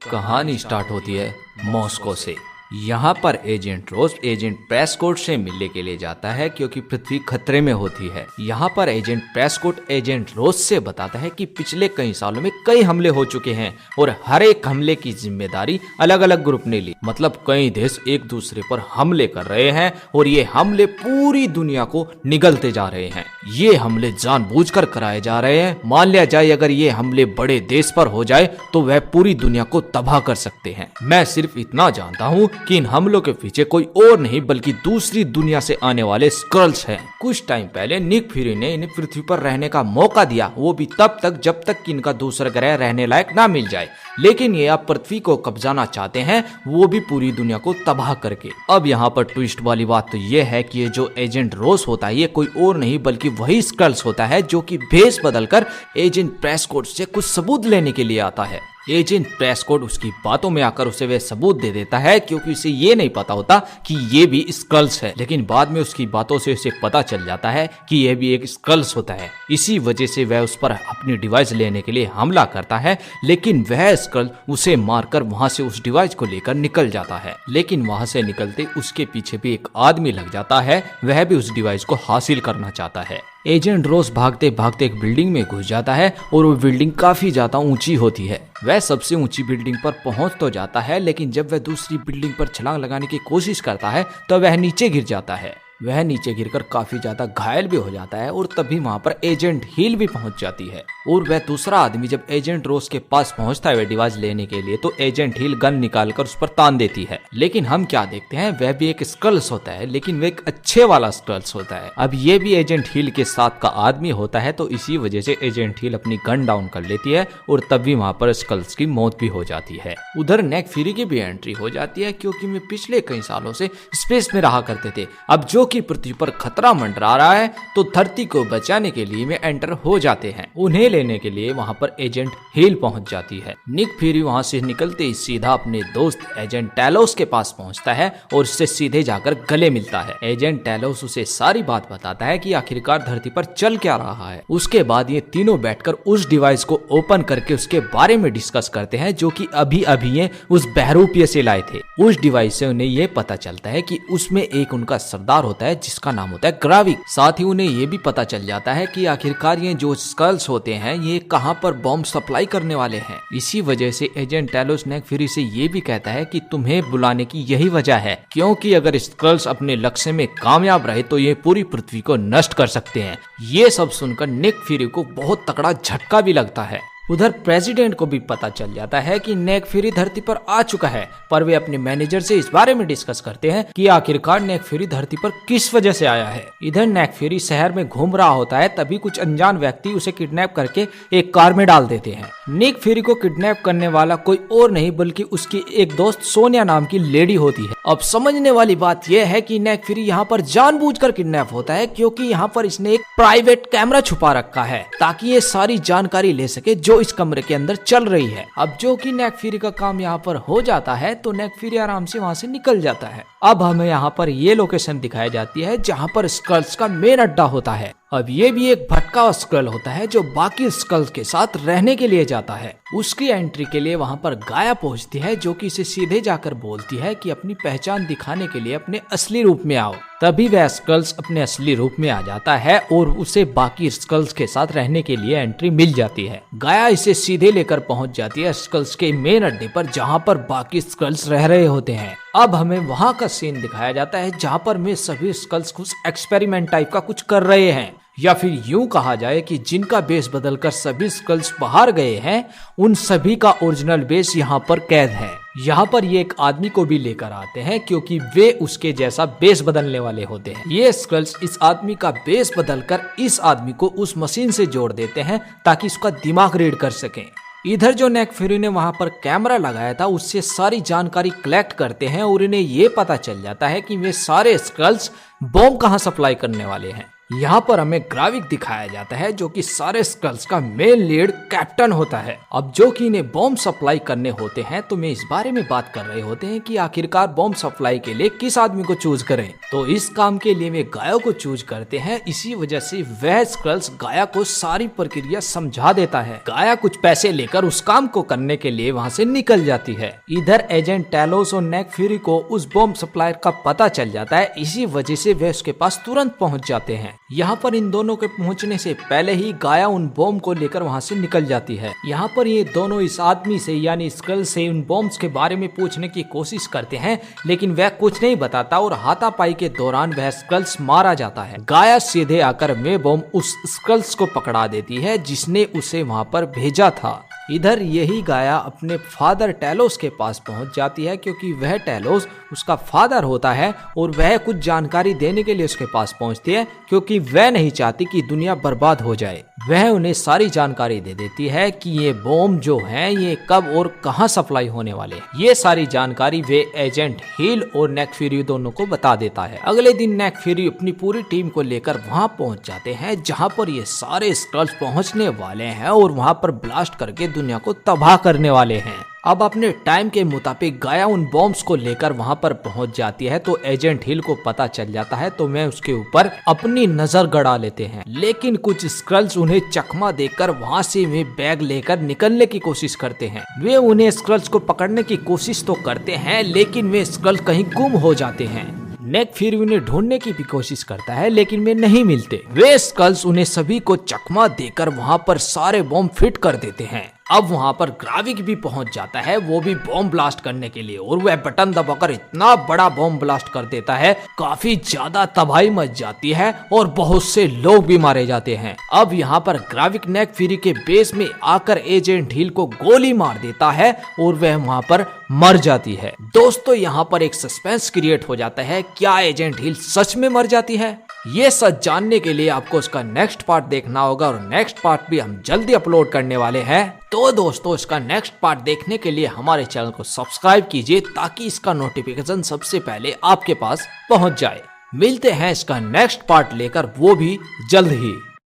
कहानी स्टार्ट होती है मॉस्को से। यहाँ पर एजेंट रोज एजेंट प्रेस्कोट से मिलने के लिए जाता है क्योंकि पृथ्वी खतरे में होती है। यहाँ पर एजेंट प्रेस्कोट एजेंट रोज से बताता है कि पिछले कई सालों में कई हमले हो चुके हैं और हर एक हमले की जिम्मेदारी अलग अलग ग्रुप ने ली। मतलब कई देश एक दूसरे पर हमले कर रहे हैं और ये हमले पूरी दुनिया को निगलते जा रहे हैं। ये हमले जानबूझकर कराए जा रहे हैं। मान लिया जाए अगर ये हमले बड़े देश पर हो जाए तो वह पूरी दुनिया को तबाह कर सकते हैं। मैं सिर्फ इतना जानता हूँ कि इन हमलों के पीछे कोई और नहीं बल्कि दूसरी दुनिया से आने वाले स्क्रल्स हैं। कुछ टाइम पहले निक फ्यूरी ने इन्हें पृथ्वी पर रहने का मौका दिया, वो भी तब तक जब तक कि इनका दूसरा ग्रह रहने लायक ना मिल जाए। लेकिन ये अब पृथ्वी को कब्जाना चाहते हैं, वो भी पूरी दुनिया को तबाह करके। अब यहाँ पर ट्विस्ट वाली बात तो ये है कि ये जो एजेंट रोज होता है ये कोई और नहीं बल्कि वही स्क्रल्स होता है जो कि भेष बदलकर एजेंट प्रेस्कोट से कुछ सबूत लेने के लिए आता है। एजेंट प्रेस्कोट उसकी बातों में आकर उसे वह सबूत दे देता है क्योंकि उसे ये नहीं पता होता कि ये भी स्क्रल्स है। लेकिन बाद में उसकी बातों से उसे पता चल जाता है कि यह भी एक स्क्रल्स होता है। इसी वजह से वह उस पर अपनी डिवाइस लेने के लिए हमला करता है, लेकिन वह स्क्रल उसे मारकर वहां से उस डिवाइस को लेकर निकल जाता है। लेकिन वहां से निकलते उसके पीछे भी एक आदमी लग जाता है, वह भी उस डिवाइस को हासिल करना चाहता है। एजेंट रोज भागते भागते एक बिल्डिंग में घुस जाता है और वो बिल्डिंग काफी ज्यादा ऊंची होती है। वह सबसे ऊंची बिल्डिंग पर पहुंच तो जाता है, लेकिन जब वह दूसरी बिल्डिंग पर छलांग लगाने की कोशिश करता है तो वह नीचे गिर जाता है। वह नीचे गिरकर काफी ज्यादा घायल भी हो जाता है और तभी वहां पर एजेंट हिल भी पहुंच जाती है। और वह दूसरा आदमी जब एजेंट रोज के पास पहुंचता है वह डिवाइस लेने के लिए तो एजेंट हिल गन निकालकर उस पर तान देती है। लेकिन हम क्या देखते हैं, वह भी एक स्क्रल्स होता है, लेकिन वह एक अच्छे वाला स्क्रल्स होता है। अब ये भी एजेंट हिल के साथ का आदमी होता है, तो इसी वजह से एजेंट हिल अपनी गन डाउन कर लेती है और तभी वहां पर स्क्रल्स की मौत भी हो जाती है। उधर नेक फ्यूरी की भी एंट्री हो जाती है क्योंकि वे पिछले कई सालों से स्पेस में रहा करते थे। अब जो कि पृथ्वी पर खतरा मंडरा रहा है तो धरती को बचाने के लिए वे एंटर हो जाते हैं। उन्हें लेने के लिए वहां पर एजेंट हिल पहुंच जाती है। निक फ्यूरी वहां से निकलते ही सीधा अपने दोस्त एजेंट टेलोस के पास पहुंचता है और उससे सीधे जाकर गले मिलता है। एजेंट टेलोस उसे सारी बात बताता है कि आखिरकार धरती पर चल क्या रहा है। उसके बाद ये तीनों बैठकर उस डिवाइस को ओपन करके उसके बारे में डिस्कस करते हैं जो कि अभी अभी ये उस बहरूपिये से लाए थे। उस डिवाइस से उन्हें ये पता चलता है कि उसमें एक उनका सरदार होता है जिसका नाम होता है ग्राविक। साथ ही उन्हें ये भी पता चल जाता है कि आखिरकार ये जो स्क्रल्स होते हैं ये कहां पर बॉम्ब सप्लाई करने वाले हैं। इसी वजह से एजेंट टेलोस नेक फ्यूरी से ये भी कहता है कि तुम्हें बुलाने की यही वजह है क्योंकि अगर स्क्रल्स अपने लक्ष्य में कामयाब रहे तो ये पूरी पृथ्वी को नष्ट कर सकते हैं। ये सब सुनकर नेक फ्यूरी को बहुत तगड़ा झटका भी लगता है। उधर प्रेसिडेंट को भी पता चल जाता है कि नेक फ्यूरी धरती पर आ चुका है, पर वे अपने मैनेजर से इस बारे में डिस्कस करते हैं कि आखिरकार नेक फ्यूरी धरती पर किस वजह से आया है। इधर नेक फ्यूरी शहर में घूम रहा होता है, तभी कुछ अनजान व्यक्ति उसे किडनैप करके एक कार में डाल देते हैं। नेक फ्यूरी को किडनैप करने वाला कोई और नहीं बल्कि उसकी एक दोस्त सोनिया नाम की लेडी होती है। अब समझने वाली बात यह है कि नेक फ्यूरी यहाँ पर जानबूझकर किडनैप होता है क्योंकि यहाँ पर इसने एक प्राइवेट कैमरा छुपा रखा है ताकि ये सारी जानकारी ले सके जो इस कमरे के अंदर चल रही है। अब जो कि नेक फ्यूरी का काम यहाँ पर हो जाता है तो नेक फ्यूरी आराम से वहाँ से निकल जाता है। अब हमें यहाँ पर ये लोकेशन दिखाई जाती है जहाँ पर स्क्रल्स का मेन अड्डा होता है। अब ये भी एक भटका हुआ स्क्रल होता है जो बाकी स्क्रल्स के साथ रहने के लिए जाता है। उसकी एंट्री के लिए वहां पर गाया पहुंचती है जो कि इसे सीधे जाकर बोलती है कि अपनी पहचान दिखाने के लिए अपने असली रूप में आओ। तभी वह स्क्रल्स अपने असली रूप में आ जाता है और उसे बाकी स्क्रल्स के साथ रहने के लिए एंट्री मिल जाती है। गाया इसे सीधे लेकर पहुंच जाती है स्क्रल्स के मेन अड्डे पर जहां पर बाकी स्क्रल्स रह रहे होते हैं। अब हमें वहां का सीन दिखाया जाता है जहां पर में सभी स्क्रल्स कुछ एक्सपेरिमेंट टाइप का कुछ कर रहे हैं, या फिर यूं कहा जाए कि जिनका बेस बदलकर सभी स्क्रल्स बाहर गए हैं उन सभी का ओरिजिनल बेस यहाँ पर कैद है। यहाँ पर ये एक आदमी को भी लेकर आते हैं क्योंकि वे उसके जैसा बेस बदलने वाले होते हैं। ये स्क्रल्स इस आदमी का बेस बदलकर इस आदमी को उस मशीन से जोड़ देते हैं ताकि उसका दिमाग रीड कर सकें। इधर जो नेक फ्यूरी ने वहां पर कैमरा लगाया था उससे सारी जानकारी कलेक्ट करते हैं और इन्हें ये पता चल जाता है कि वे सारे स्क्रल्स बॉम्ब कहां सप्लाई करने वाले हैं। यहाँ पर हमें ग्राविक दिखाया जाता है जो कि सारे स्कल्स का मेन लीड कैप्टन होता है। अब जो कि इन्हें बॉम्ब सप्लाई करने होते हैं तो मैं इस बारे में बात कर रहे होते हैं कि आखिरकार बॉम्ब सप्लाई के लिए किस आदमी को चूज करें। तो इस काम के लिए वे गाया को चूज करते हैं। इसी वजह से वह स्कल्स गाया को सारी प्रक्रिया समझा देता है। गाया कुछ पैसे लेकर उस काम को करने के लिए वहाँ से निकल जाती है। इधर एजेंट टेलोस और नेक फ्यूरी को उस बॉम्ब सप्लायर का पता चल जाता है। इसी वजह से वे उसके पास तुरंत पहुँच जाते हैं। यहाँ पर इन दोनों के पहुंचने से पहले ही गाया उन बॉम्ब को लेकर वहाँ से निकल जाती है। यहाँ पर ये दोनों इस आदमी से यानी स्कल से उन बॉम्ब्स के बारे में पूछने की कोशिश करते हैं, लेकिन वह कुछ नहीं बताता और हाथापाई के दौरान वह स्कल्स मारा जाता है। गाया सीधे आकर वे बॉम्ब उस स्कल्स को पकड़ा देती है जिसने उसे वहाँ पर भेजा था। इधर यही गाया अपने फादर टेलोस के पास पहुंच जाती है क्योंकि वह टेलोस उसका फादर होता है और वह कुछ जानकारी देने के लिए उसके पास पहुंचती है क्योंकि वह नहीं चाहती कि दुनिया बर्बाद हो जाए। वह उन्हें सारी जानकारी दे देती है कि ये बॉम्ब जो हैं ये कब और कहां सप्लाई होने वाले हैं। ये सारी जानकारी वे एजेंट हिल और नेक फ्यूरी दोनों को बता देता है। अगले दिन नेक फ्यूरी अपनी पूरी टीम को लेकर वहां पहुंच जाते हैं जहां पर ये सारे स्कल्स पहुंचने वाले हैं और वहां पर ब्लास्ट करके दुनिया को तबाह करने वाले हैं। अब अपने टाइम के मुताबिक गाया उन बॉम्ब्स को लेकर वहां पर पहुंच जाती है तो एजेंट हिल को पता चल जाता है तो वे उसके ऊपर अपनी नजर गड़ा लेते हैं। लेकिन कुछ स्क्रल्स उन्हें चकमा देकर वहां से वे बैग लेकर निकलने की कोशिश करते हैं। वे उन्हें स्क्रल्स को पकड़ने की कोशिश तो करते हैं लेकिन वे स्क्रल्स कहीं गुम हो जाते हैं। नेक फिर उन्हें ढूंढने की भी कोशिश करता है लेकिन वे नहीं मिलते। वे स्कल्स उन्हें सभी को चकमा देकर वहां पर सारे बॉम्ब फिट कर देते हैं। अब वहां पर ग्राविक भी पहुंच जाता है, वो भी बॉम्ब ब्लास्ट करने के लिए, और वह बटन दबाकर इतना बड़ा बॉम्ब ब्लास्ट कर देता है, काफी ज्यादा तबाही मच जाती है और बहुत से लोग भी मारे जाते हैं। अब यहाँ पर ग्राविक नेक फ्यूरी के बेस में आकर एजेंट हिल को गोली मार देता है और वह वहां पर मर जाती है। दोस्तों यहाँ पर एक सस्पेंस क्रिएट हो जाता है, क्या एजेंट हिल सच में मर जाती है? ये सच जानने के लिए आपको उसका नेक्स्ट पार्ट देखना होगा और नेक्स्ट पार्ट भी हम जल्दी अपलोड करने वाले हैं। तो दोस्तों इसका नेक्स्ट पार्ट देखने के लिए हमारे चैनल को सब्सक्राइब कीजिए ताकि इसका नोटिफिकेशन सबसे पहले आपके पास पहुंच जाए। मिलते हैं इसका नेक्स्ट पार्ट लेकर, वो भी जल्द ही।